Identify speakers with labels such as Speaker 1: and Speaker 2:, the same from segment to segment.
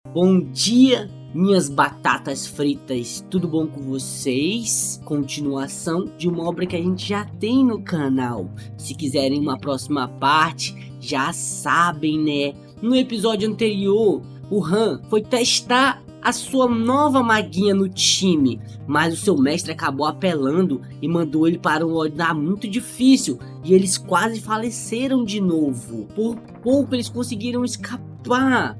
Speaker 1: Bom dia, minhas batatas fritas, tudo bom com vocês? Continuação de uma obra que a gente já tem no canal. Se quiserem uma próxima parte, já sabem, né? No episódio anterior, o Han foi testar a sua nova maguinha no time, mas o seu mestre acabou apelando e mandou ele para um lugar muito difícil e eles quase faleceram de novo. Por pouco eles conseguiram escapar.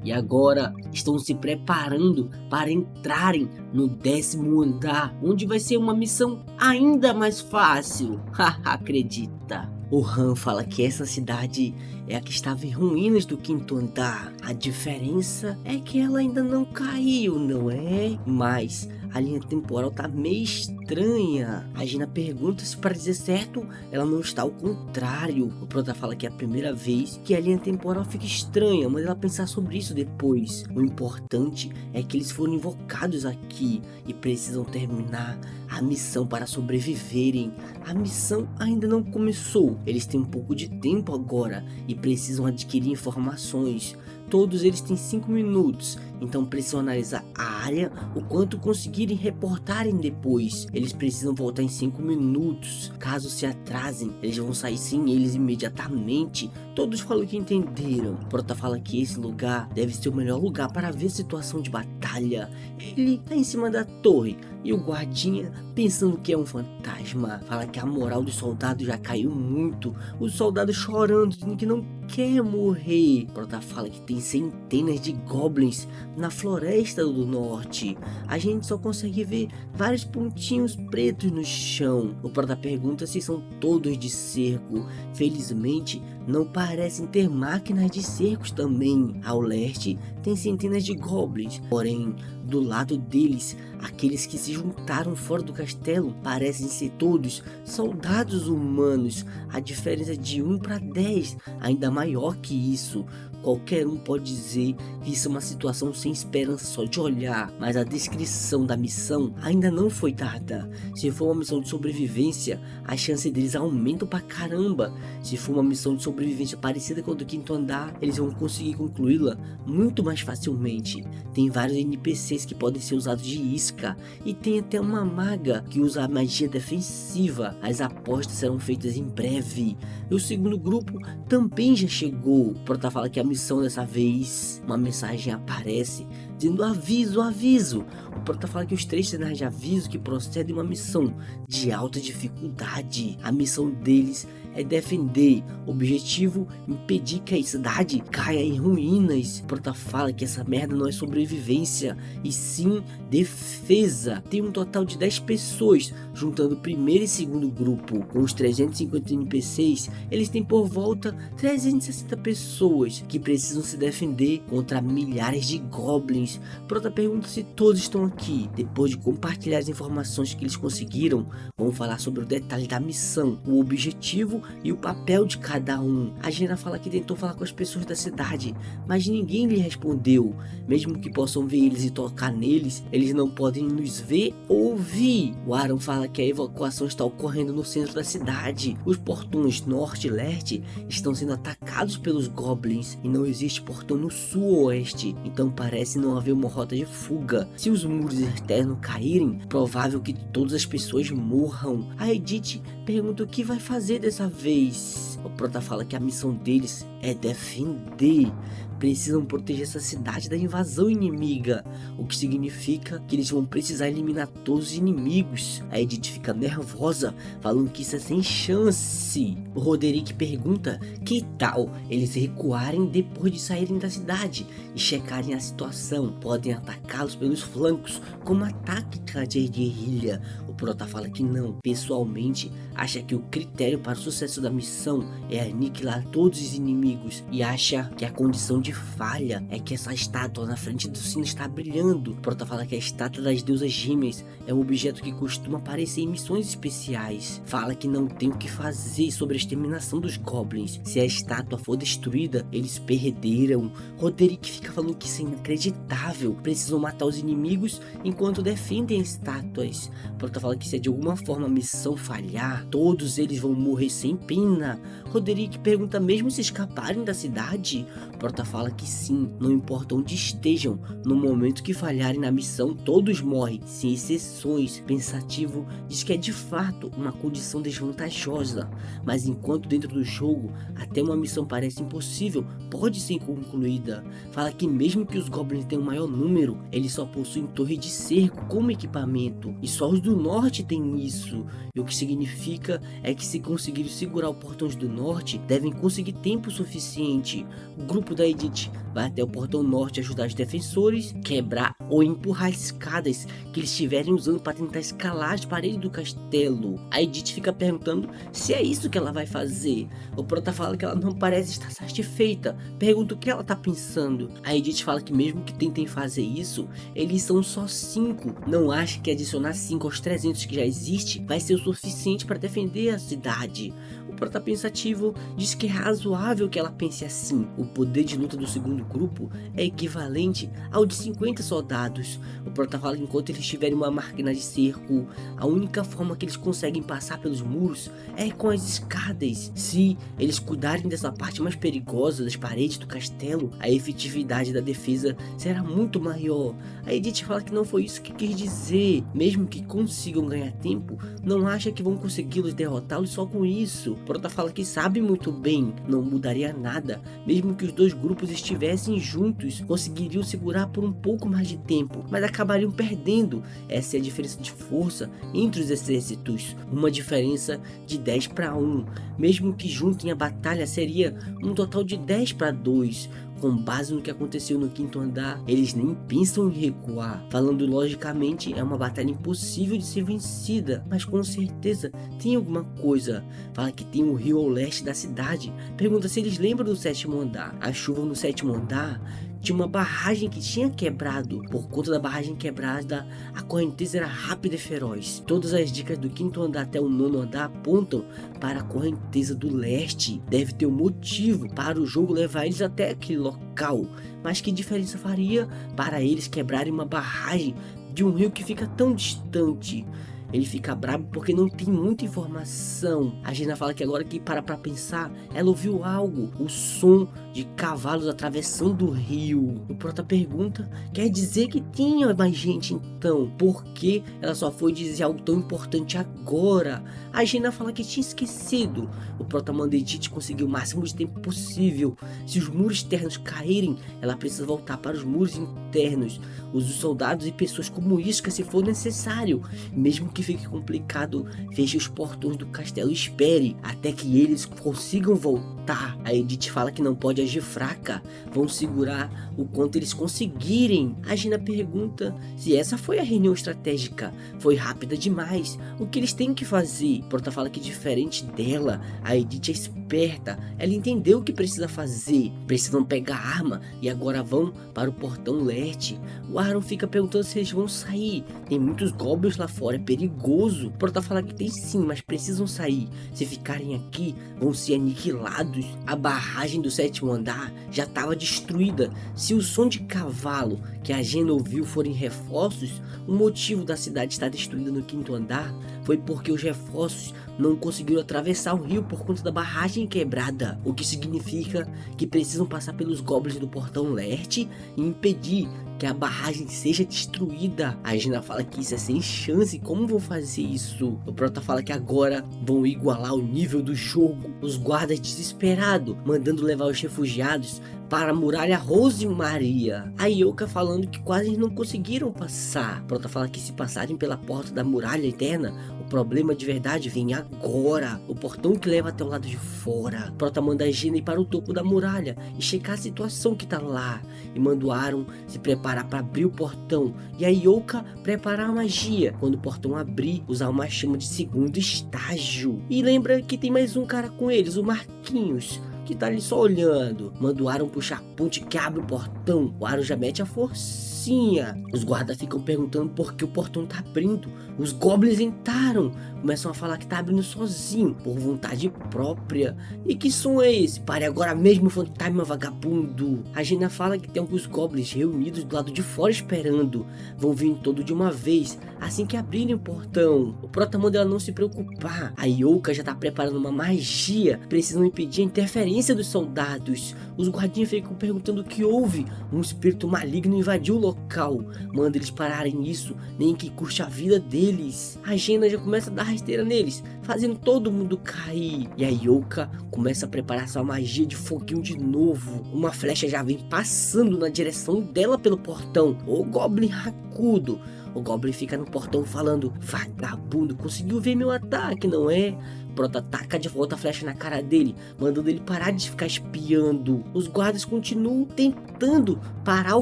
Speaker 1: E agora estão se preparando para entrarem no 10º andar, onde vai ser uma missão ainda mais fácil. Acredita? O Han fala que essa cidade é a que estava em ruínas do 5º andar. A diferença é que ela ainda não caiu, não é? Mas a linha temporal tá meio estranha. A Gina pergunta se para dizer certo, ela não está ao contrário. O Prota fala que é a primeira vez que a linha temporal fica estranha, mas ela pensar sobre isso depois. O importante é que eles foram invocados aqui e precisam terminar a missão para sobreviverem. A missão ainda não começou. Eles têm um pouco de tempo agora e precisam adquirir informações. Todos eles têm 5 minutos, então precisam analisar a área o quanto conseguirem reportarem depois. Eles precisam voltar em 5 minutos. Caso se atrasem, eles vão sair sem eles imediatamente. Todos falam que entenderam. Prota fala que esse lugar deve ser o melhor lugar para ver a situação de batalha. Ele tá em cima da torre e o guardinha, pensando que é um fantasma, fala que a moral dos soldados já caiu muito. Os soldados chorando, dizendo que não quer morrer. Prota fala que tem centenas de goblins na floresta do norte. A gente só consegue ver vários pontinhos pretos no chão. O Prota pergunta se são todos de cerco. Felizmente, não parecem ter máquinas de cercos também. Ao leste, tem centenas de goblins, porém, do lado deles, aqueles que se juntaram fora do castelo parecem ser todos soldados humanos. A diferença de 1 para 10 ainda maior que isso. Qualquer um pode dizer que isso é uma situação sem esperança só de olhar, mas a descrição da missão ainda não foi dada. Se for uma missão de sobrevivência, a chance deles aumentam pra caramba. Se for uma missão de sobrevivência parecida com a do 5º andar, eles vão conseguir concluí-la muito mais facilmente. Tem vários NPCs que podem ser usados de isca, e tem até uma maga que usa a magia defensiva. As apostas serão feitas em breve. E o segundo grupo também já chegou. O Prota fala que a missão dessa vez, uma mensagem aparece dizendo aviso, aviso. O Prota fala que os 3 sinais de aviso que procedem uma missão de alta dificuldade. A missão deles é defender. Objetivo: impedir que a cidade caia em ruínas. O Prota fala que essa merda não é sobrevivência, e sim defesa. Tem um total de 10 pessoas, juntando o primeiro e segundo grupo. Com os 350 NPCs, eles têm por volta 360 pessoas que precisam se defender contra milhares de goblins. Prota pergunta se todos estão aqui. Depois de compartilhar as informações que eles conseguiram, vão falar sobre o detalhe da missão, o objetivo e o papel de cada um. A Gina fala que tentou falar com as pessoas da cidade, mas ninguém lhe respondeu. Mesmo que possam ver eles e tocar neles, eles não podem nos ver ou ouvir. O Aaron fala que a evacuação está ocorrendo no centro da cidade. Os portões norte e leste estão sendo atacados pelos goblins e não existe portão no sul ou oeste, então parece não haver uma rota de fuga. Se os muros externos caírem, provável que todas as pessoas morram. A Edith pergunta o que vai fazer dessa vez. O Prota fala que a missão deles é defender. Precisam proteger essa cidade da invasão inimiga, o que significa que eles vão precisar eliminar todos os inimigos. A Edith fica nervosa, falando que isso é sem chance. O Roderick pergunta que tal eles recuarem depois de saírem da cidade e checarem a situação. Podem atacá-los pelos flancos como a tática de guerrilha. O Prota fala que não. Pessoalmente, acha que o critério para o sucesso da missão é aniquilar todos os inimigos e acha que a condição de falha é que essa estátua na frente do sino está brilhando. Prota fala que a estátua das deusas gêmeas é um objeto que costuma aparecer em missões especiais. Fala que não tem o que fazer sobre a exterminação dos goblins. Se a estátua for destruída, eles perderam. Roderick fica falando que isso é inacreditável. Precisam matar os inimigos enquanto defendem as estátuas. Prota fala que se de alguma forma a missão falhar, Todos eles vão morrer sem pena. Roderick pergunta mesmo se escaparem da cidade. Prota fala que sim, não importa onde estejam, no momento que falharem na missão, todos morrem, sem exceções. Pensativo diz que é de fato uma condição desvantajosa, mas enquanto dentro do jogo até uma missão parece impossível, pode ser concluída. Fala que mesmo que os goblins tenham um maior número, eles só possuem torre de cerco como equipamento, e só os do norte têm isso, e o que significa é que se conseguirem segurar os portões do norte, devem conseguir tempo suficiente. O grupo da Edith vai até o portão norte ajudar os defensores, quebrar ou empurrar as escadas que eles estiverem usando para tentar escalar as paredes do castelo. A Edith fica perguntando se é isso que ela vai fazer. O Prota fala que ela não parece estar satisfeita, pergunta o que ela tá pensando. A Edith fala que mesmo que tentem fazer isso, eles são só 5. Não acha que adicionar 5 aos 300 que já existe vai ser o suficiente para defender a cidade. O Prota pensativo diz que é razoável que ela pense assim. O poder de luta do segundo grupo é equivalente ao de 50 soldados. O Prota fala que enquanto eles tiverem uma máquina de cerco, a única forma que eles conseguem passar pelos muros é com as escadas. Se eles cuidarem dessa parte mais perigosa das paredes do castelo, a efetividade da defesa será muito maior. A Edith fala que não foi isso que quis dizer. Mesmo que consigam ganhar tempo, não acha que vão consegui-los derrotá-los só com isso. Prota fala que sabe muito bem, não mudaria nada, mesmo que os dois grupos estivessem juntos, conseguiriam segurar por um pouco mais de tempo, mas acabariam perdendo. Essa é a diferença de força entre os exércitos, uma diferença de 10 para 1, mesmo que juntem a batalha seria um total de 10 para 2. Com base no que aconteceu no quinto andar, eles nem pensam em recuar. Falando logicamente, é uma batalha impossível de ser vencida, mas com certeza tem alguma coisa. Fala que tem um rio ao leste da cidade, pergunta se eles lembram do sétimo andar. A chuva no sétimo andar tinha uma barragem que tinha quebrado. Por conta da barragem quebrada, a correnteza era rápida e feroz. Todas as dicas do quinto andar até o nono andar apontam para a correnteza do leste. Deve ter um motivo para o jogo levar eles até aquele local. Mas que diferença faria para eles quebrarem uma barragem de um rio que fica tão distante? Ele fica bravo porque não tem muita informação. A Gina fala que agora que para pra pensar, ela ouviu algo, o som de cavalos atravessando o rio. O Prota pergunta, quer dizer que tinha mais gente então? Por que ela só foi dizer algo tão importante agora? A Gina fala que tinha esquecido. O Prota manda Edith conseguir o máximo de tempo possível. Se os muros externos caírem, ela precisa voltar para os muros internos. Use os soldados e pessoas como isca se for necessário. Mesmo que fique complicado, feche os portões do castelo e espere até que eles consigam voltar. A Edith fala que não pode agir fraca, vão segurar o quanto eles conseguirem. A Gina pergunta se essa foi a reunião estratégica, foi rápida demais, o que eles têm que fazer? Prota fala que diferente dela, a Edith é esperta, ela entendeu o que precisa fazer, precisam pegar a arma e agora vão para o portão leste. O Aaron fica perguntando se eles vão sair, tem muitos goblins lá fora, é perigoso. Prota fala que tem sim, mas precisam sair, se ficarem aqui vão ser aniquilados. A barragem do sétimo andar já estava destruída. Se o som de cavalo que a Gina ouviu forem reforços, o motivo da cidade estar destruída no quinto andar foi porque os reforços não conseguiram atravessar o rio por conta da barragem quebrada, o que significa que precisam passar pelos goblins do portão leste e impedir que a barragem seja destruída. A Gina fala que isso é sem chance, como vão fazer isso? O Prota fala que agora vão igualar o nível do jogo. Os guardas desesperados, mandando levar os refugiados para a muralha Rose Maria. A Yoka falando que quase não conseguiram passar. Prota fala que se passarem pela porta da muralha eterna, o problema de verdade vem agora. O portão que leva até o lado de fora. Prota manda a Gina ir para o topo da muralha e checar a situação que tá lá. E manda o Aaron se preparar para abrir o portão. E a Yoka preparar a magia. Quando o portão abrir, usar uma chama de segundo estágio. E lembra que tem mais um cara com eles, o Marquinhos, que tá ali só olhando. Manda o Aaron puxar a ponte que abre o portão. O Aaron já mete a forcinha. Os guardas ficam perguntando por que o portão tá abrindo. Os goblins entraram. Começam a falar que tá abrindo sozinho, por vontade própria. E que som é esse? Pare agora mesmo, fantasma vagabundo. A Jaina fala que tem alguns goblins reunidos do lado de fora esperando. Vão vir todo de uma vez, assim que abrirem o portão. O Prota manda ela não se preocupar. A Yoka já tá preparando uma magia, precisam impedir a interferência dos soldados. Os guardinhas ficam perguntando o que houve. Um espírito maligno invadiu o local. Manda eles pararem isso, nem que custe a vida deles. A Jaina já começa a dar rasteira neles, fazendo todo mundo cair. E a Yoka começa a preparar sua magia de foguinho de novo. Uma flecha já vem passando na direção dela pelo portão. O Goblin racudo. O Goblin fica no portão falando: vagabundo, conseguiu ver meu ataque, não é? Prota taca de volta a flecha na cara dele, mandando ele parar de ficar espiando. Os guardas continuam tentando parar o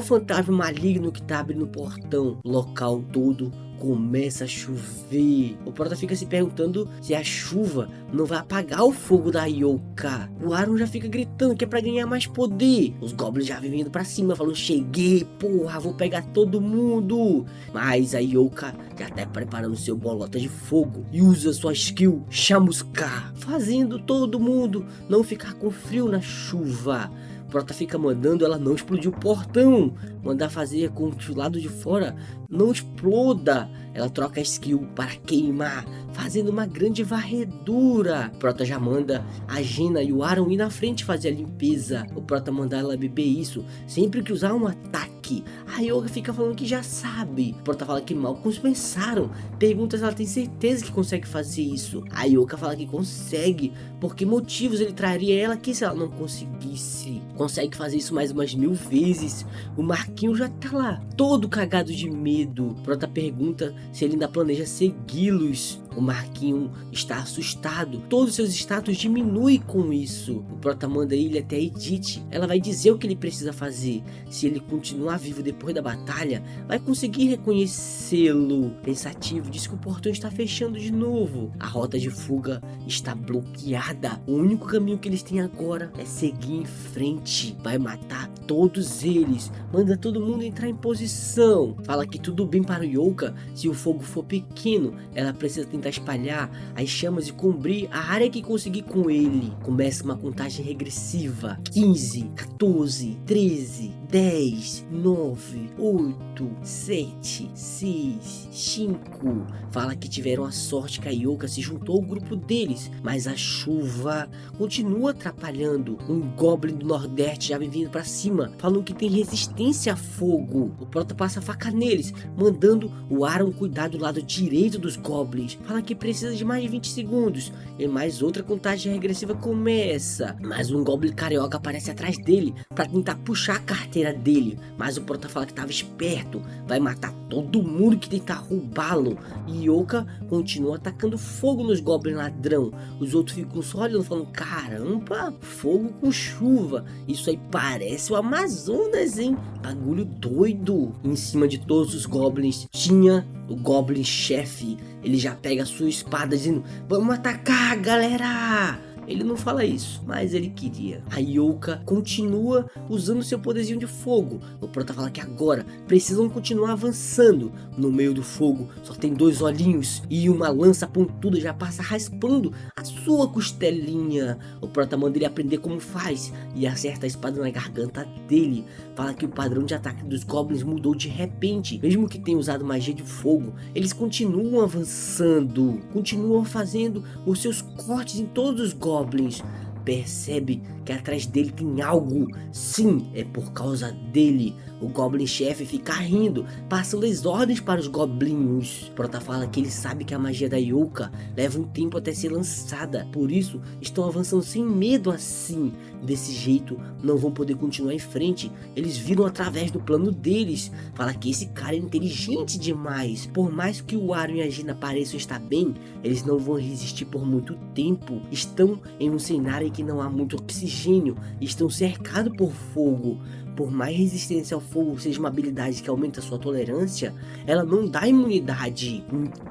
Speaker 1: fantasma maligno que tá abrindo o portão. O local todo começa a chover. O Prota fica se perguntando se a chuva não vai apagar o fogo da Yoka. O Aaron já fica gritando que é pra ganhar mais poder. Os goblins já vêm vindo pra cima, falando: cheguei, porra, vou pegar todo mundo. Mas a Yoka já tá preparando seu bolota de fogo e usa sua skill chamuscar, fazendo todo mundo não ficar com frio na chuva. Prota fica mandando ela não explodir o portão, mandar fazer com que o lado de fora não exploda. Ela troca a skill para queimar, fazendo uma grande varredura. Prota já manda a Jaina e o Aaron ir na frente fazer a limpeza. O Prota manda ela beber isso sempre que usar um ataque. A Yoka fica falando que já sabe. O Prota fala que mal pensaram. Pergunta se ela tem certeza que consegue fazer isso. A Yoka fala que consegue, porque motivos ele traria ela aqui se ela não conseguisse. Consegue fazer isso mais umas 1000 vezes. O Marquinho já tá lá, todo cagado de medo. Prota pergunta se ele ainda planeja segui-los. O Marquinho está assustado. Todos seus status diminuem com isso. O Prota manda ele até a Edith. Ela vai dizer o que ele precisa fazer. Se ele continuar vivo depois da batalha, vai conseguir reconhecê-lo. Pensativo, diz que o portão está fechando de novo. A rota de fuga está bloqueada. O único caminho que eles têm agora é seguir em frente. Vai matar todos eles. Manda todo mundo entrar em posição. Fala que tudo bem para o Yoka se o fogo for pequeno. Ela precisa tentar espalhar as chamas e cobrir a área que conseguir com ele. Começa uma contagem regressiva: 15, 14, 13, 10, 9, 8, 7, 6, 5. Fala que tiveram a sorte que a Yoka se juntou ao grupo deles, mas a chuva continua atrapalhando. Um Goblin do Nordeste já vem vindo pra cima, falando que tem resistência a fogo. O Prota passa a faca neles, mandando o Aaron cuidar do lado direito dos Goblins. Fala que precisa de mais de 20 segundos e mais outra contagem regressiva começa. Mas um Goblin carioca aparece atrás dele pra tentar puxar a carteira dele, mas o Prota fala que tava esperto, vai matar todo mundo que tentar roubá-lo. E Yoka continua atacando fogo nos Goblins ladrão. Os outros ficam só olhando, falando: caramba, fogo com chuva, isso aí parece o Amazonas, hein? Bagulho doido. Em cima de todos os Goblins tinha o Goblin chefe. Ele já pega a sua espada dizendo: vamos atacar, galera! Ele não fala isso, mas ele queria. A Yoka continua usando seu poderzinho de fogo. O Prota fala que agora precisam continuar avançando. No meio do fogo só tem 2 olhinhos e uma lança pontuda já passa raspando a sua costelinha. O Prota manda ele aprender como faz e acerta a espada na garganta dele. Fala que o padrão de ataque dos Goblins mudou de repente. Mesmo que tenham usado magia de fogo, eles continuam avançando, continuam fazendo os seus cortes em todos os Goblins. Percebe que atrás dele tem algo. Sim, é por causa dele. O Goblin chefe fica rindo, passando as ordens para os goblinhos. Prota fala que ele sabe que a magia da Yoka leva um tempo até ser lançada, por isso estão avançando sem medo assim. Desse jeito não vão poder continuar em frente, eles viram através do plano deles. Fala que esse cara é inteligente demais. Por mais que o Aaron e a Jaina pareçam estar bem, eles não vão resistir por muito tempo. Estão em um cenário em que não há muito oxigênio, estão cercados por fogo. por mais resistência ao fogo seja uma habilidade que aumenta a sua tolerância, ela não dá imunidade.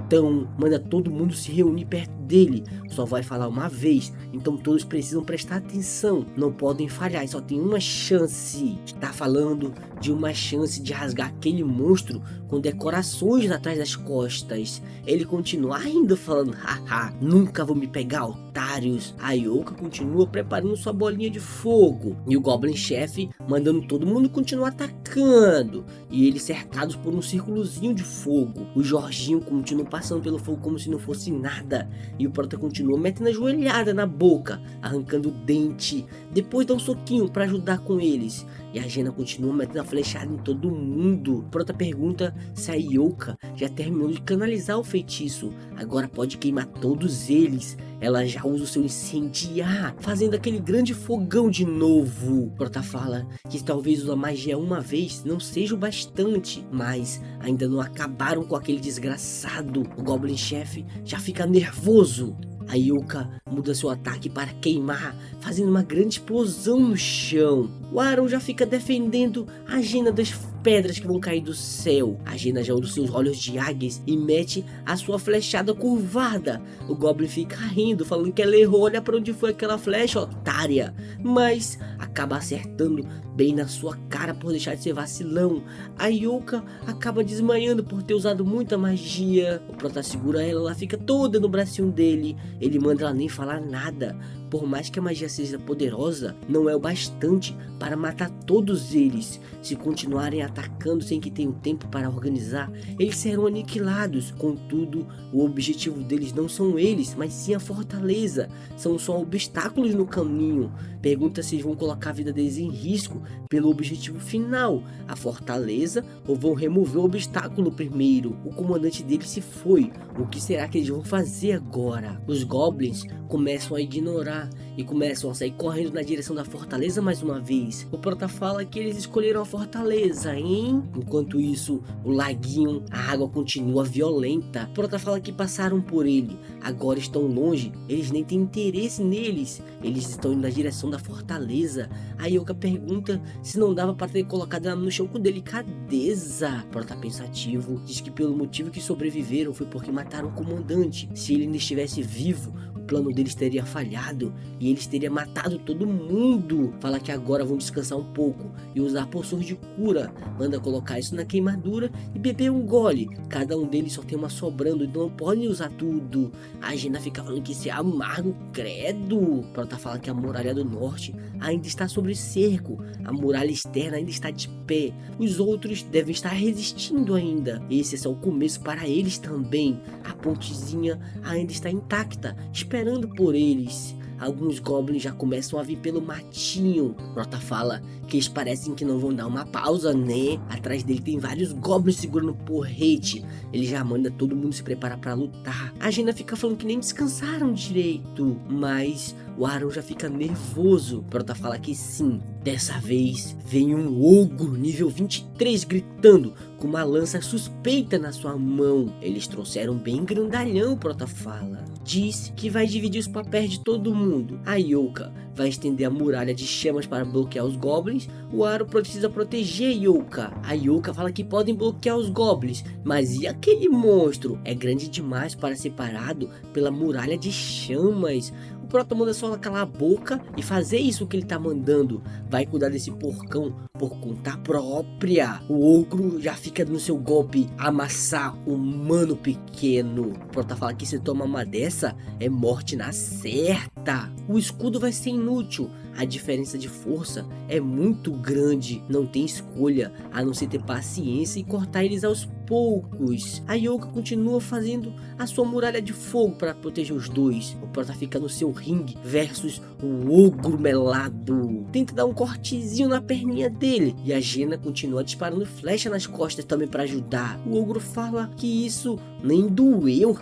Speaker 1: Então, manda todo mundo se reunir perto dele. Só vai falar uma vez, então todos precisam prestar atenção. Não podem falhar, e só tem uma chance. Está falando de uma chance de rasgar aquele monstro com decorações atrás das costas. Ele continua ainda falando, haha, nunca vou me pegar, otários. A Yoka continua preparando sua bolinha de fogo. E o Goblin Chefe mandando todo mundo continuar atacando. E eles cercados por um círculozinho de fogo. O Jorginho continua passando pelo fogo como se não fosse nada. E o Prota continua metendo a joelhada na boca, arrancando o dente. Depois dá um soquinho para ajudar com eles. E a Jena continua metendo a flechada em todo mundo. O Prota pergunta se a Yoka já terminou de canalizar o feitiço. Agora pode queimar todos eles. Ela já usa o seu incendiar, fazendo aquele grande fogão de novo. O Prota fala que talvez usar magia uma vez não seja o bastante, mas ainda não acabaram com aquele desgraçado. O Goblin Chefe já fica nervoso. A Yoka muda seu ataque para queimar, fazendo uma grande explosão no chão. O Aaron já fica defendendo a Jena das pedras que vão cair do céu. A Jena já usa seus olhos de águias e mete a sua flechada curvada. O Goblin fica rindo, falando que ela errou, olha para onde foi aquela flecha, otária. Mas acaba acertando bem na sua cara por deixar de ser vacilão. A Yoka acaba desmaiando por ter usado muita magia. O Prota segura ela fica toda no bracinho dele. Ele manda ela nem falar nada. Por mais que a magia seja poderosa, não é o bastante para matar todos eles. Se continuarem atacando sem que tenham tempo para organizar, eles serão aniquilados. Contudo, o objetivo deles não são eles, mas sim a fortaleza. São só obstáculos no caminho. Pergunta se eles vão colocar a vida deles em risco pelo objetivo final, a fortaleza, ou vão remover o obstáculo primeiro. O comandante deles se foi. O que será que eles vão fazer agora? Os Goblins começam a ignorar e começam a sair correndo na direção da fortaleza mais uma vez. O Prota fala que eles escolheram a fortaleza, hein? Enquanto isso, o laguinho, a água continua violenta. O Prota fala que passaram por ele, agora estão longe, eles nem têm interesse neles. Eles estão indo na direção da fortaleza. A Yoka pergunta se não dava para ter colocado ela no chão com delicadeza. O Prota pensativo diz que pelo motivo que sobreviveram foi porque mataram o comandante. Se ele ainda estivesse vivo, o plano deles teria falhado e eles teriam matado todo mundo. Fala que agora vão descansar um pouco e usar poções de cura. Manda colocar isso na queimadura e beber um gole. Cada um deles só tem uma sobrando, então não podem usar tudo. A Jena fica falando que isso é amargo, credo. Prota fala que a muralha do norte ainda está sob cerco. A muralha externa ainda está de pé. Os outros devem estar resistindo ainda. Esse é só o começo para eles também. A pontezinha ainda está intacta, esperando por eles. Alguns goblins já começam a vir pelo matinho. Prota fala que eles parecem que não vão dar uma pausa, né? Atrás dele tem vários goblins segurando porrete. Ele já manda todo mundo se preparar para lutar. A Jena fica falando que nem descansaram direito, mas o Aaron já fica nervoso. Prota fala que sim. Dessa vez vem um ogro nível 23 gritando com uma lança suspeita na sua mão. Eles trouxeram bem grandalhão, Prota fala. Diz que vai dividir os papéis de todo mundo. A Yoka vai estender a muralha de chamas para bloquear os goblins. O Aaron precisa proteger a Yoka. A Yoka fala que podem bloquear os goblins, mas e aquele monstro? É grande demais para ser parado pela muralha de chamas. O Prota manda só ela calar a boca e fazer isso que ele tá mandando. Vai cuidar desse porcão por conta própria. O ogro já fica no seu golpe, amassar o humano pequeno. O Prota fala que se toma uma dessa, é morte na certa. O escudo vai ser inútil. A diferença de força é muito grande. Não tem escolha, a não ser ter paciência e cortar eles aos poucos. A Yoka continua fazendo a sua muralha de fogo para proteger os dois. O Prota fica no seu ringue versus o ogro melado. Tenta dar um cortezinho na perninha dele. E a Jena continua disparando flecha nas costas também para ajudar. O ogro fala que isso nem doeu.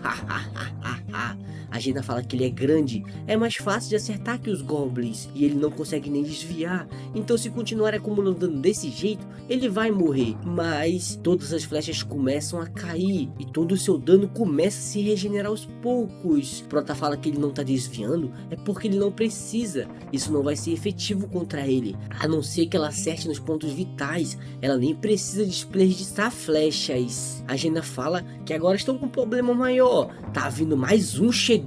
Speaker 1: A Jaina fala que ele é grande, é mais fácil de acertar que os goblins, e ele não consegue nem desviar. Então se continuar acumulando dano desse jeito, ele vai morrer. Mas todas as flechas começam a cair, e todo o seu dano começa a se regenerar aos poucos. Prota fala que ele não tá desviando, é porque ele não precisa. Isso não vai ser efetivo contra ele, a não ser que ela acerte nos pontos vitais. Ela nem precisa desperdiçar flechas. A Jaina fala que agora estão com um problema maior, tá vindo mais um chegando.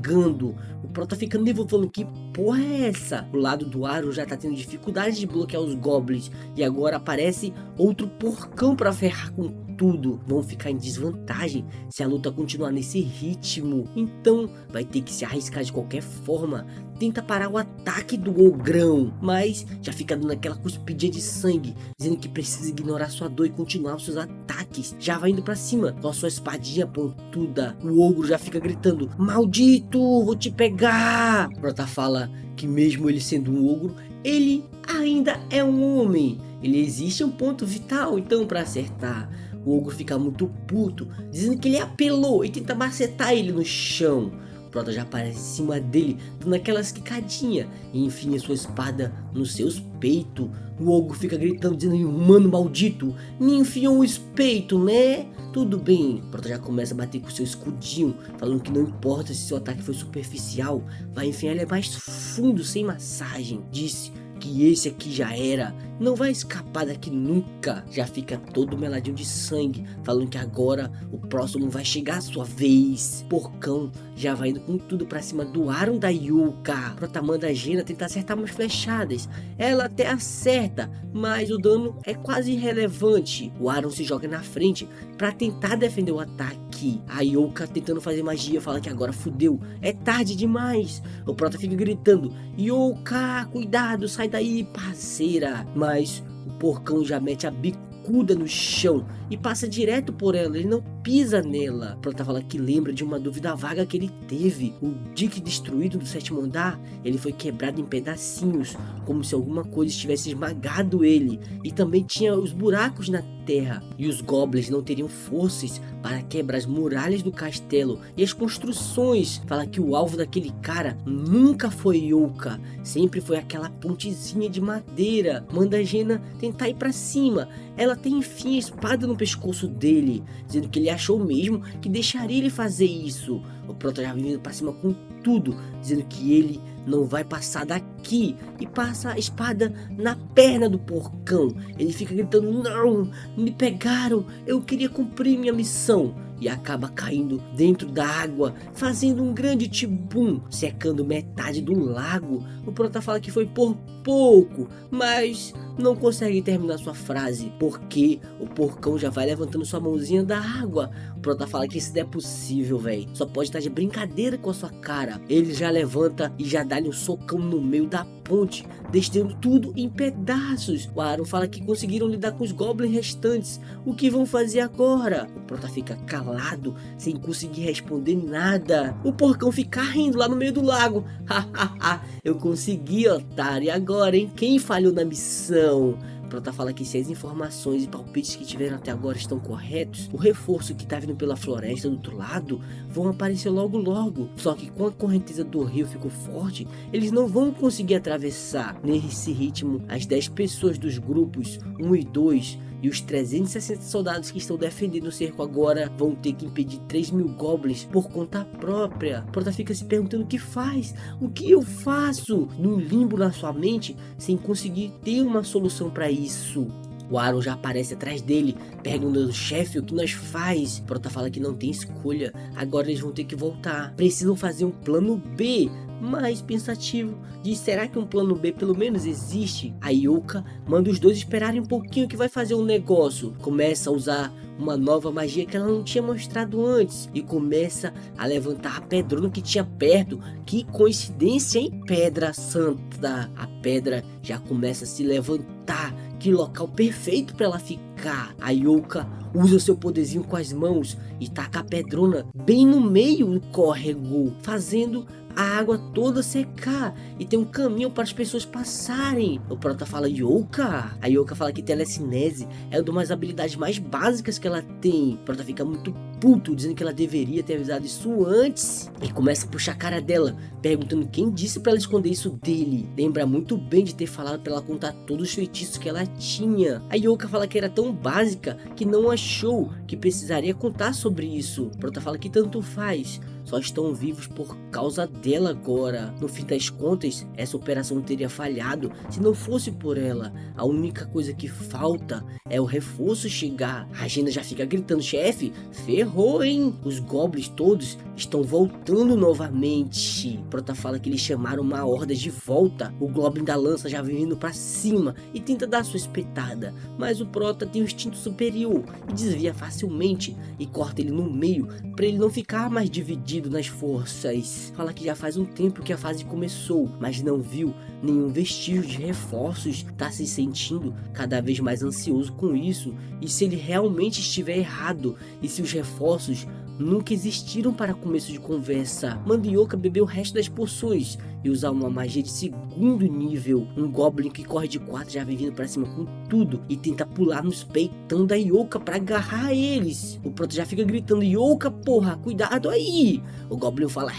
Speaker 1: O Prota fica nervoso falando: que porra é essa? O lado do Aaron já tá tendo dificuldade de bloquear os goblins, e agora aparece outro porcão pra ferrar com tudo. Vão ficar em desvantagem se a luta continuar nesse ritmo, então vai ter que se arriscar de qualquer forma. Tenta parar o ataque do ogrão, mas já fica dando aquela cuspidinha de sangue, dizendo que precisa ignorar sua dor e continuar os seus ataques. Já vai indo pra cima com a sua espadinha pontuda. O ogro já fica gritando: maldito, vou te pegar. Prota fala que mesmo ele sendo um ogro, ele ainda é um homem. Ele existe um ponto vital então pra acertar. O ogro fica muito puto, dizendo que ele apelou e tenta macetar ele no chão. Prota já aparece em cima dele, dando aquelas quicadinhas, e enfia sua espada nos seus peitos. O ogro fica gritando, dizendo: humano maldito, me enfiou um espeito, né? Tudo bem. Prota já começa a bater com seu escudinho, falando que não importa se seu ataque foi superficial, vai enfiar ele mais fundo, sem massagem. Disse que esse aqui já era, não vai escapar daqui nunca. Já fica todo meladinho de sangue, falando que agora o próximo vai chegar a sua vez. Porcão já vai indo com tudo pra cima do Aaron da Yuka. Prota manda a Jaina tentar acertar umas flechadas. Ela até acerta, mas o dano é quase irrelevante. O Aaron se joga na frente pra tentar defender o ataque. A Yuka tentando fazer magia fala que agora fudeu, é tarde demais. O Prota fica gritando: Yuka, cuidado, sai daí, parceira. Mas o porcão já mete a bicuda no chão e passa direto por ela, ele não pisa nela. Prota fala que lembra de uma dúvida vaga que ele teve. O dique destruído do sétimo andar, ele foi quebrado em pedacinhos, como se alguma coisa tivesse esmagado ele, e também tinha os buracos na terra, e os goblins não teriam forças para quebrar as muralhas do castelo e as construções. Fala que o alvo daquele cara nunca foi Yuka, sempre foi aquela pontezinha de madeira. Manda a Jaina tentar ir pra cima. Ela tem enfim a espada no pescoço dele, dizendo que ele achou mesmo que deixaria ele fazer isso. O Prota já vem vindo pra cima com tudo, dizendo que ele não vai passar daqui, e passa a espada na perna do porcão. Ele fica gritando: não, me pegaram, eu queria cumprir minha missão. E acaba caindo dentro da água, fazendo um grande tibum, secando metade do lago. O Prota fala que foi por pouco, mas não consegue terminar sua frase, porque o porcão já vai levantando sua mãozinha da água. O Prota fala que isso não é possível, velho, só pode estar de brincadeira com a sua cara. Ele já levanta e já dá-lhe um socão no meio da ponte, deixando tudo em pedaços. O Aaron fala que conseguiram lidar com os goblins restantes. O que vão fazer agora? O Prota fica calado, sem conseguir responder nada. O porcão fica rindo lá no meio do lago. Hahaha, eu consegui, otário. E agora, hein? Quem falhou na missão? Prota fala que se as informações e palpites que tiveram até agora estão corretos, o reforço que tá vindo pela floresta do outro lado vão aparecer logo logo. Só que com a correnteza do rio ficou forte, eles não vão conseguir atravessar. Nesse ritmo, as 10 pessoas dos grupos 1 e 2 e os 360 soldados que estão defendendo o cerco agora vão ter que impedir 3.000 goblins por conta própria. Prota fica se perguntando o que faz, o que eu faço, num limbo na sua mente, sem conseguir ter uma solução para isso. O Aaron já aparece atrás dele, perguntando: chefe, o que nós faz? Prota fala que não tem escolha, agora eles vão ter que voltar, precisam fazer um plano B. Mas pensativo, diz: será que um plano B pelo menos existe? A Yuka manda os dois esperarem um pouquinho que vai fazer um negócio. Começa a usar uma nova magia que ela não tinha mostrado antes, e começa a levantar a pedrona que tinha perto. Que coincidência, hein? Pedra santa. A pedra já começa a se levantar. Que local perfeito para ela ficar. A Yuka usa seu poderzinho com as mãos e taca a pedrona bem no meio do córrego, fazendo a água toda secar e tem um caminho para as pessoas passarem. O Prota fala: Yuka. A Yuka fala que telecinese é uma das habilidades mais básicas que ela tem. O Prota fica muito puto, dizendo que ela deveria ter avisado isso antes. E começa a puxar a cara dela, perguntando quem disse pra ela esconder isso dele. Lembra muito bem de ter falado pra ela contar todos os feitiços que ela tinha. A Youka fala que era tão básica que não achou que precisaria contar sobre isso. Prota fala que tanto faz, só estão vivos por causa dela agora. No fim das contas, essa operação teria falhado se não fosse por ela. A única coisa que falta é o reforço chegar. A Jaina já fica gritando: chefe, ferrou, hein? Os goblins todos estão voltando novamente. Prota fala que eles chamaram uma horda de volta. O Goblin da lança já vem vindo pra cima e tenta dar sua espetada, mas o Prota tem um instinto superior e desvia facilmente e corta ele no meio para ele não ficar mais dividido nas forças. Fala que já faz um tempo que a fase começou, mas não viu nenhum vestígio de reforços. Tá se sentindo cada vez mais ansioso com isso, e se ele realmente estiver errado, e se os reforços nunca existiram para começo de conversa. Mandioca bebeu o resto das poções e usar uma magia de segundo nível. Um Goblin que corre de 4 já vem vindo para cima com tudo e tenta pular nos peitão da Youka para agarrar eles. O Proto já fica gritando: Youka, porra, cuidado aí! O Goblin fala: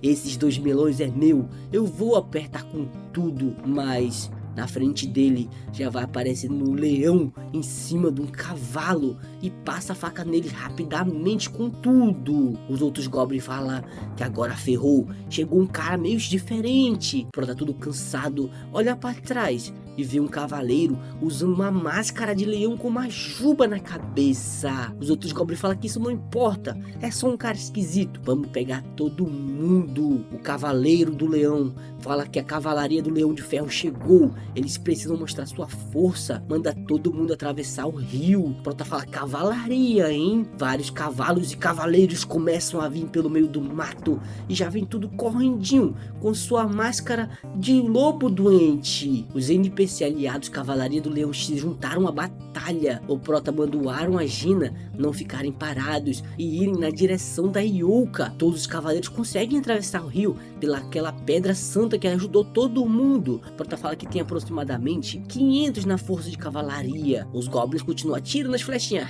Speaker 1: esses 2 melões é meu, eu vou apertar com tudo. Mas na frente dele já vai aparecendo um leão em cima de um cavalo e passa a faca nele rapidamente com tudo. Os outros goblins falam que agora ferrou, chegou um cara meio diferente. Tá tudo cansado, olha para trás e vê um cavaleiro usando uma máscara de leão com uma juba na cabeça. Os outros goblins falam que isso não importa, é só um cara esquisito, vamos pegar todo mundo. O cavaleiro do leão fala que a cavalaria do leão de ferro chegou, eles precisam mostrar sua força, manda todo mundo atravessar o rio. Prota fala: cavalaria, hein? Vários cavalos e cavaleiros começam a vir pelo meio do mato e já vem tudo correndinho com sua máscara de lobo doente. Os NPC aliados cavalaria do leão se juntaram à batalha. O Prota mandaram a Jaina não ficarem parados e irem na direção da Youka. Todos os cavaleiros conseguem atravessar o rio pelaquela pedra santa que ajudou todo mundo. Prota fala que tem aproximadamente 500 na força de cavalaria. Os goblins continuam atirando as flechinhas.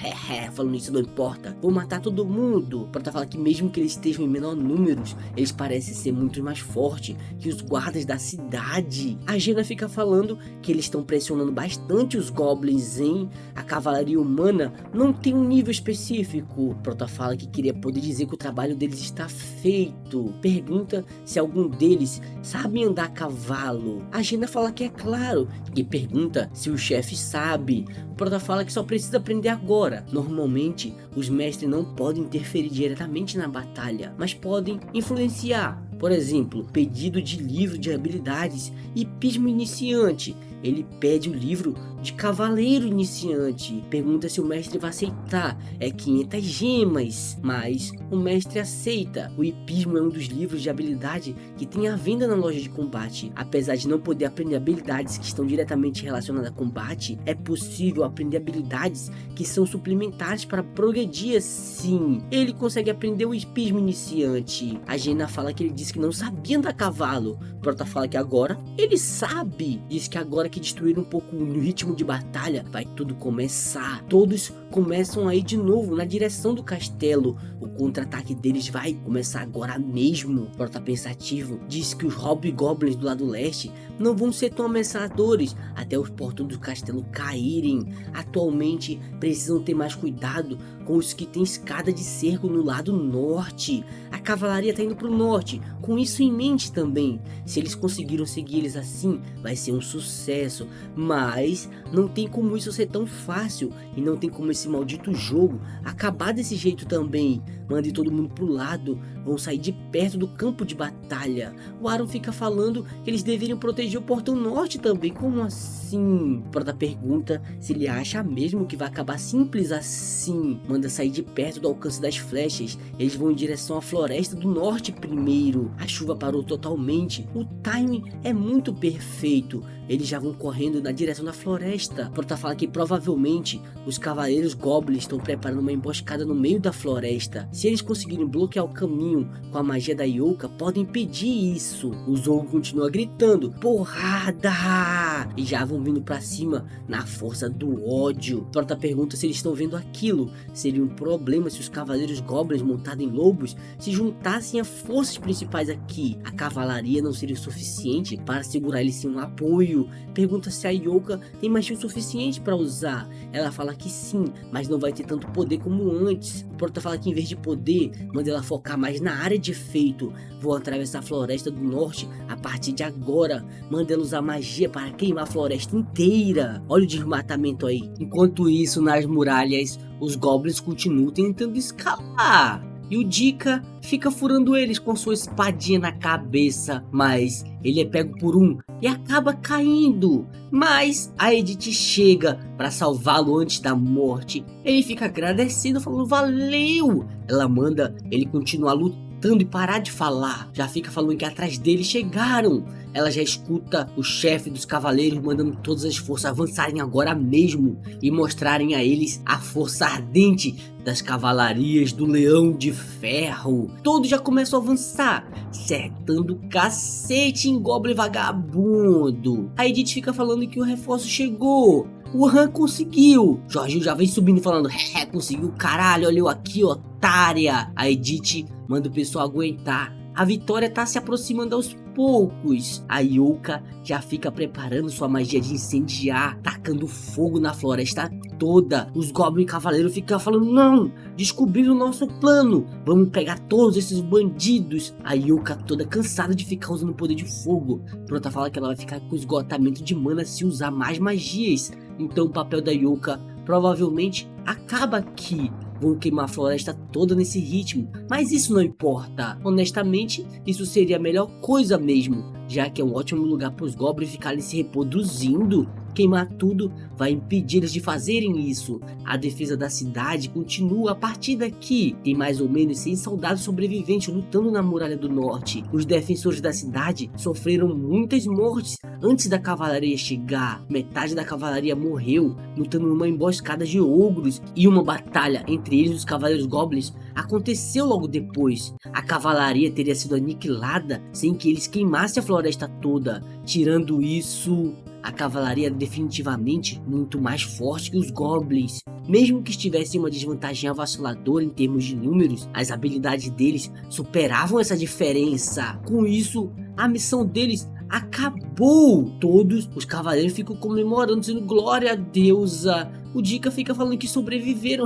Speaker 1: Falando isso não importa, vou matar todo mundo. Prota fala que mesmo que eles estejam em menor números, eles parecem ser muito mais fortes que os guardas da cidade. A Jaina fica falando que eles estão pressionando bastante os goblins, hein? A cavalaria humana não tem um nível específico. Prota fala que queria poder dizer que o trabalho deles está feito. Pergunta se algum deles sabe andar a cavalo. A Jaina fala que é claro, e pergunta se o chefe sabe. O Prota fala que só precisa aprender agora. Normalmente, os mestres não podem interferir diretamente na batalha, mas podem influenciar. Por exemplo, pedido de livro de habilidades e pismo iniciante. Ele pede o livro de cavaleiro iniciante. Pergunta se o mestre vai aceitar. É 500 gemas, mas o mestre aceita. O hipismo é um dos livros de habilidade que tem à venda na loja de combate. Apesar de não poder aprender habilidades que estão diretamente relacionadas a combate, é possível aprender habilidades que são suplementares para progredir assim. Ele consegue aprender o hipismo iniciante. A Jaina fala que ele disse que não sabia andar a cavalo. Prota fala que agora ele sabe. Diz que agora que destruíram um pouco o ritmo de batalha, vai tudo começar. Todos começam a ir de novo na direção do castelo. O contra-ataque deles vai começar agora mesmo. Prota pensativo diz que os hobgoblins do lado leste não vão ser tão ameaçadores até os portões do castelo caírem. Atualmente precisam ter mais cuidado com os que têm escada de cerco no lado norte. A cavalaria tá indo pro norte, com isso em mente também. Se eles conseguiram seguir eles assim, vai ser um sucesso. Mas não tem como isso ser tão fácil, e não tem como esse maldito jogo acabar desse jeito também. Mande todo mundo pro lado, vão sair de perto do campo de batalha. O Aaron fica falando que eles deveriam proteger o portão norte também. Como assim? Prota pergunta se ele acha mesmo que vai acabar simples assim. Manda sair de perto do alcance das flechas. Eles vão em direção à floresta do norte primeiro. A chuva parou totalmente. O timing é muito perfeito. eles já vão correndo na direção da floresta. O Prota fala que provavelmente os cavaleiros goblins estão preparando uma emboscada no meio da floresta. Se eles conseguirem bloquear o caminho com a magia da Youka, podem impedir isso. O Zou continua gritando, porrada! E já vão vindo pra cima na força do ódio. O Prota pergunta se eles estão vendo aquilo. Seria um problema se os cavaleiros goblins montados em lobos se juntassem a forças principais aqui. A cavalaria não seria o suficiente para segurar eles sem um apoio. Pergunta se a Youka tem magia o suficiente para usar. Ela fala que sim, mas não vai ter tanto poder como antes. O Prota fala que em vez de poder, manda ela focar mais na área de efeito. Vou atravessar a floresta do norte a partir de agora. Manda ela usar magia para queimar a floresta inteira. Olha o desmatamento aí. Enquanto isso, nas muralhas, os goblins continuam tentando escalar. E o Dika fica furando eles com sua espadinha na cabeça, mas ele é pego por um e acaba caindo. Mas a Edith chega para salvá-lo antes da morte. Ele fica agradecendo, falando valeu. Ela manda ele continuar lutando e parar de falar. Já fica falando que atrás dele chegaram. Ela já escuta o chefe dos cavaleiros mandando todas as forças avançarem agora mesmo e mostrarem a eles a força ardente das cavalarias do Leão de Ferro. Todos já começam a avançar, acertando o cacete em Goblin vagabundo. A Edith fica falando que o reforço chegou. O Han conseguiu. Jorginho já vem subindo falando, conseguiu caralho, olha eu aqui, otária. A Edith manda o pessoal aguentar. A vitória tá se aproximando aos poucos. A Youka já fica preparando sua magia de incendiar, tacando fogo na floresta toda. Os Goblin Cavaleiros ficam falando, não, descobriram o nosso plano, vamos pegar todos esses bandidos. A Youka toda cansada de ficar usando o poder de fogo. Prota fala que ela vai ficar com esgotamento de mana se usar mais magias. Então o papel da Youka provavelmente acaba aqui. Vão queimar a floresta toda nesse ritmo, mas isso não importa. Honestamente, isso seria a melhor coisa mesmo, já que é um ótimo lugar para os goblins ficarem se reproduzindo. Queimar tudo vai impedir eles de fazerem isso. A defesa da cidade continua a partir daqui. Tem mais ou menos 100 soldados sobreviventes lutando na muralha do norte. Os defensores da cidade sofreram muitas mortes antes da cavalaria chegar. Metade da cavalaria morreu lutando numa emboscada de ogros, e uma batalha entre eles e os cavaleiros goblins aconteceu logo depois. A cavalaria teria sido aniquilada sem que eles queimassem a floresta toda. Tirando isso, a cavalaria era definitivamente muito mais forte que os goblins. Mesmo que estivessem uma desvantagem avassaladora em termos de números, as habilidades deles superavam essa diferença. Com isso, a missão deles acabou. Todos os cavaleiros ficam comemorando, dizendo glória a deusa. O Dika fica falando que sobreviveram,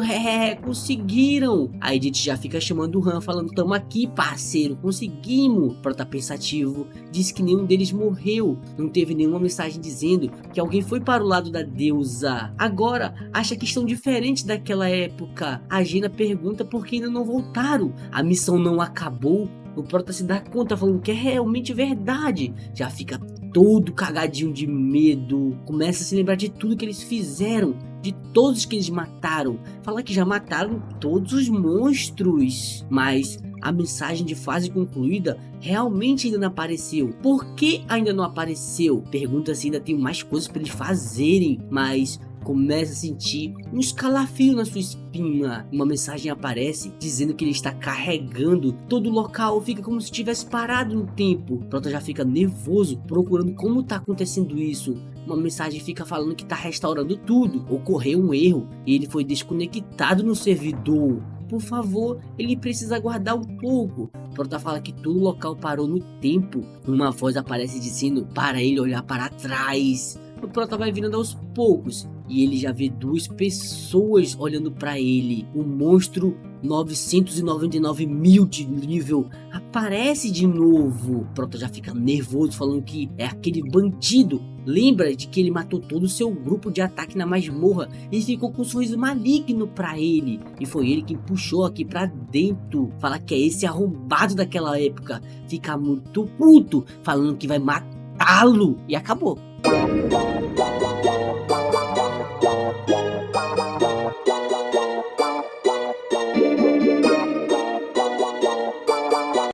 Speaker 1: conseguiram. A Edith já fica chamando o Han, falando, tamo aqui parceiro, conseguimos. Prota pensativo diz que nenhum deles morreu, não teve nenhuma mensagem dizendo que alguém foi para o lado da deusa. Agora acha que estão diferentes daquela época. A Jaina pergunta por que ainda não voltaram. A missão não acabou. O Prota se dá conta, falando que é realmente verdade. Já fica todo cagadinho de medo. Começa a se lembrar de tudo que eles fizeram, de todos que eles mataram. Fala que já mataram todos os monstros. Mas a mensagem de fase concluída realmente ainda não apareceu. Por que ainda não apareceu? Pergunta se ainda tem mais coisas para eles fazerem. Mas começa a sentir um escalafrio na sua espinha. Uma mensagem aparece dizendo que ele está carregando todo o local. Fica como se tivesse parado no tempo. Prota já fica nervoso, procurando como está acontecendo isso. Uma mensagem fica falando que está restaurando tudo. Ocorreu um erro e ele foi desconectado no servidor. Por favor, ele precisa aguardar um pouco. Prota fala que todo o local parou no tempo. Uma voz aparece dizendo para ele olhar para trás. O Prota vai virando aos poucos e ele já vê duas pessoas olhando para ele. O monstro 999 mil de nível aparece de novo. O Prota já fica nervoso, falando que é aquele bandido. Lembra de que ele matou todo o seu grupo de ataque na masmorra e ficou com um sorriso maligno pra ele. E foi ele quem puxou aqui pra dentro. Fala que é esse arrombado daquela época. Fica muito puto, falando que vai matá-lo. E acabou.